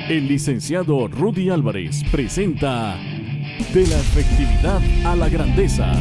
El licenciado Rudy Álvarez presenta De la efectividad a la grandeza.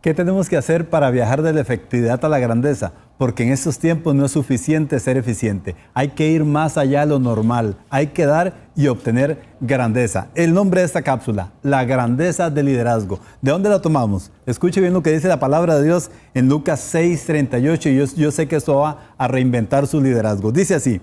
¿Qué tenemos que hacer para viajar de la efectividad a la grandeza? Porque en estos tiempos no es suficiente ser eficiente. Hay que ir más allá de lo normal. Hay que dar y obtener grandeza. El nombre de esta cápsula, la grandeza del liderazgo. ¿De dónde la tomamos? Escuche bien lo que dice la palabra de Dios en Lucas 6:38 y yo sé que esto va a reinventar su liderazgo. Dice así: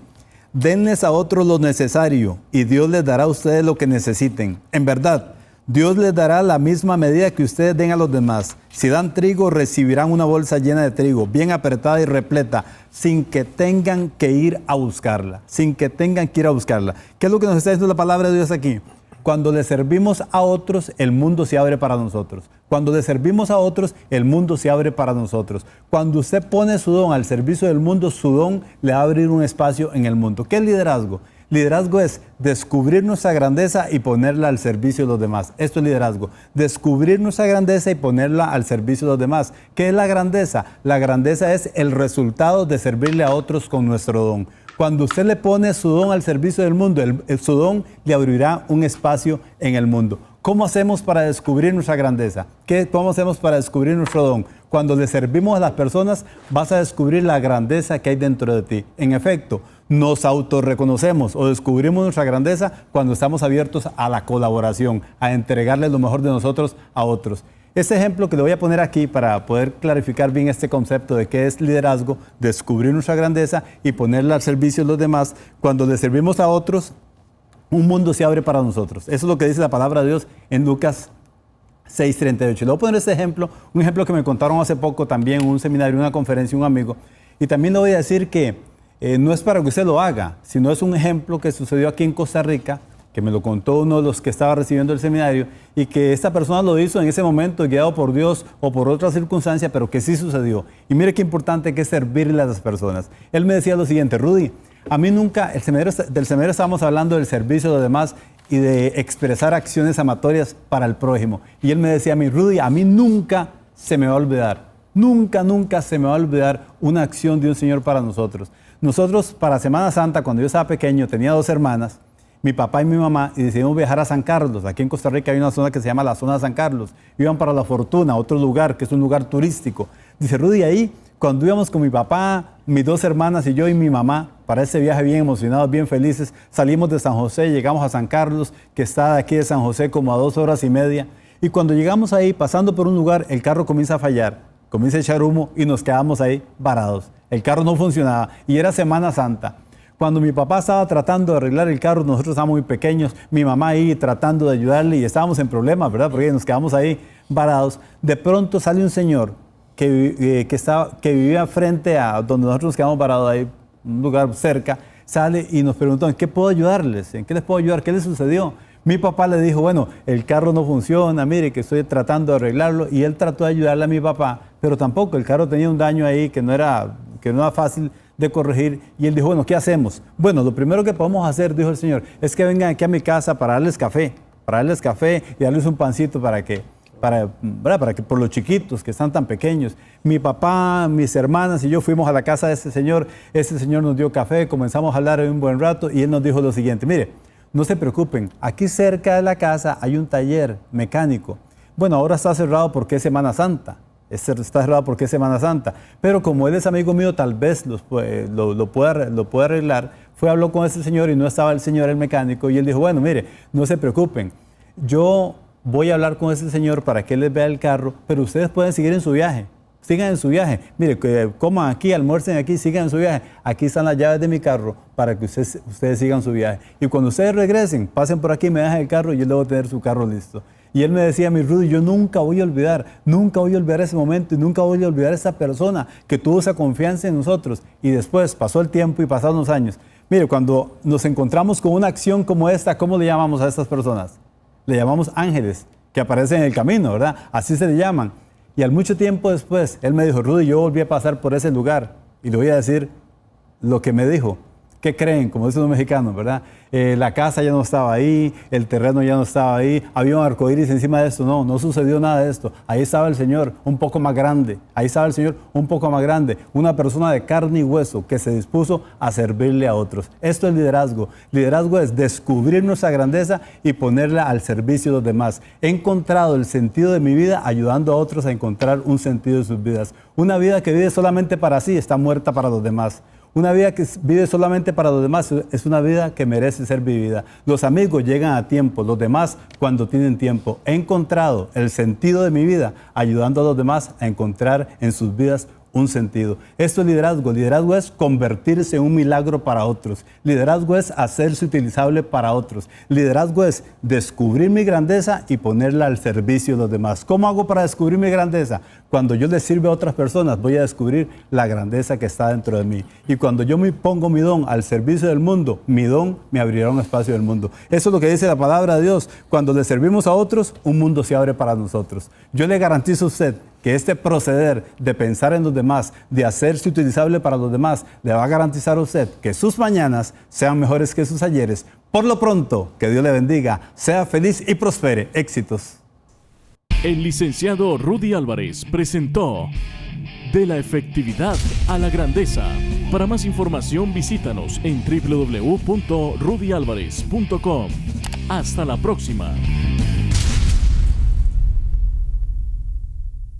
denles a otros lo necesario y Dios les dará a ustedes lo que necesiten. En verdad, Dios les dará la misma medida que ustedes den a los demás. Si dan trigo, recibirán una bolsa llena de trigo, bien apretada y repleta, sin que tengan que ir a buscarla. Sin que tengan que ir a buscarla. ¿Qué es lo que nos está diciendo la palabra de Dios aquí? Cuando le servimos a otros, el mundo se abre para nosotros. Cuando le servimos a otros, el mundo se abre para nosotros. Cuando usted pone su don al servicio del mundo, su don le va a abrir un espacio en el mundo. ¿Qué es liderazgo? Liderazgo es descubrir nuestra grandeza y ponerla al servicio de los demás. Esto es liderazgo. Descubrir nuestra grandeza y ponerla al servicio de los demás. ¿Qué es la grandeza? La grandeza es el resultado de servirle a otros con nuestro don. Cuando usted le pone su don al servicio del mundo, su don le abrirá un espacio en el mundo. ¿Cómo hacemos para descubrir nuestra grandeza? ¿Cómo hacemos para descubrir nuestro don? Cuando le servimos a las personas, vas a descubrir la grandeza que hay dentro de ti. En efecto, nos autorreconocemos o descubrimos nuestra grandeza cuando estamos abiertos a la colaboración, a entregarle lo mejor de nosotros a otros. Este ejemplo que le voy a poner aquí para poder clarificar bien este concepto de qué es liderazgo, descubrir nuestra grandeza y ponerla al servicio de los demás. Cuando le servimos a otros, un mundo se abre para nosotros. Eso es lo que dice la palabra de Dios en Lucas 6:38. Le voy a poner este ejemplo, un ejemplo que me contaron hace poco también en un seminario, en una conferencia, un amigo. Y también le voy a decir que no es para que usted lo haga, sino es un ejemplo que sucedió aquí en Costa Rica, que me lo contó uno de los que estaba recibiendo el seminario, y que esta persona lo hizo en ese momento, guiado por Dios o por otra circunstancia, pero que sí sucedió. Y mire qué importante que es servirle a las personas. Él me decía lo siguiente: Rudy, a mí nunca, del seminario estábamos hablando del servicio de los demás y de expresar acciones amatorias para el prójimo. Y él me decía a mí: Rudy, a mí nunca se me va a olvidar, nunca se me va a olvidar una acción de un Señor para nosotros. Nosotros, para Semana Santa, cuando yo estaba pequeño, tenía 2 hermanas, mi papá y mi mamá, y decidimos viajar a San Carlos. Aquí en Costa Rica hay una zona que se llama la zona de San Carlos. Iban para La Fortuna, otro lugar, que es un lugar turístico. Dice Rudy, ahí, cuando íbamos con mi papá, mis 2 hermanas y yo y mi mamá, para ese viaje bien emocionados, bien felices, salimos de San José, llegamos a San Carlos, que está de aquí de San José como a 2 horas y media. Y cuando llegamos ahí, pasando por un lugar, el carro comienza a fallar, comienza a echar humo y nos quedamos ahí varados. El carro no funcionaba y era Semana Santa. Cuando mi papá estaba tratando de arreglar el carro, nosotros estábamos muy pequeños, mi mamá ahí tratando de ayudarle y estábamos en problemas, ¿verdad? Porque nos quedamos ahí varados. De pronto sale un señor que vivía frente a donde nosotros nos quedamos varados, ahí, un lugar cerca, sale y nos preguntó: ¿en qué puedo ayudarles? ¿En qué les puedo ayudar? ¿Qué les sucedió? Mi papá le dijo: bueno, el carro no funciona, mire que estoy tratando de arreglarlo, y él trató de ayudarle a mi papá, pero tampoco, el carro tenía un daño ahí que no era fácil de corregir, y él dijo: bueno, ¿qué hacemos? Bueno, lo primero que podemos hacer, dijo el Señor, es que vengan aquí a mi casa para darles café y darles un pancito para que por los chiquitos que están tan pequeños. Mi papá, mis hermanas y yo fuimos a la casa de ese señor nos dio café, comenzamos a hablar un buen rato, y él nos dijo lo siguiente: mire, no se preocupen, aquí cerca de la casa hay un taller mecánico. Bueno, ahora está cerrado porque es Semana Santa. Está cerrado porque es Semana Santa. Pero como él es amigo mío, tal vez lo pueda arreglar. Habló con ese señor y no estaba el señor, el mecánico, y él dijo: bueno, mire, no se preocupen. Yo voy a hablar con ese señor para que él les vea el carro, pero ustedes pueden seguir en su viaje. Sigan en su viaje. Mire, coman aquí, almuercen aquí, sigan en su viaje. Aquí están las llaves de mi carro para que ustedes sigan su viaje. Y cuando ustedes regresen, pasen por aquí, me dejan el carro y yo debo tener su carro listo. Y él me decía: mi Rudy, yo nunca voy a olvidar ese momento y nunca voy a olvidar a esa persona que tuvo esa confianza en nosotros. Y después pasó el tiempo y pasaron los años. Mire, cuando nos encontramos con una acción como esta, ¿cómo le llamamos a estas personas? Le llamamos ángeles que aparecen en el camino, ¿verdad? Así se le llaman. Y al mucho tiempo después, él me dijo: Rudy, yo volví a pasar por ese lugar. Y le voy a decir lo que me dijo. ¿Qué creen? Como dicen los mexicanos, ¿verdad? La casa ya no estaba ahí, el terreno ya no estaba ahí, había un arcoíris encima de esto. No, no sucedió nada de esto. Ahí estaba el Señor un poco más grande. Ahí estaba el Señor un poco más grande. Una persona de carne y hueso que se dispuso a servirle a otros. Esto es liderazgo. Liderazgo es descubrir nuestra grandeza y ponerla al servicio de los demás. He encontrado el sentido de mi vida ayudando a otros a encontrar un sentido de sus vidas. Una vida que vive solamente para sí está muerta para los demás. Una vida que vive solamente para los demás es una vida que merece ser vivida. Los amigos llegan a tiempo, los demás cuando tienen tiempo. He encontrado el sentido de mi vida ayudando a los demás a encontrar en sus vidas un sentido. Esto es liderazgo. Liderazgo es convertirse en un milagro para otros. Liderazgo es hacerse utilizable para otros. Liderazgo es descubrir mi grandeza y ponerla al servicio de los demás. ¿Cómo hago para descubrir mi grandeza? Cuando yo le sirvo a otras personas, voy a descubrir la grandeza que está dentro de mí. Y cuando yo me pongo mi don al servicio del mundo, mi don me abrirá un espacio del mundo. Eso es lo que dice la palabra de Dios. Cuando le servimos a otros, un mundo se abre para nosotros. Yo le garantizo a usted que este proceder de pensar en los demás, de hacerse utilizable para los demás, le va a garantizar a usted que sus mañanas sean mejores que sus ayeres. Por lo pronto, que Dios le bendiga, sea feliz y prospere. Éxitos. El licenciado Rudy Álvarez presentó De la efectividad a la grandeza. Para más información visítanos en www.rudyalvarez.com. Hasta la próxima.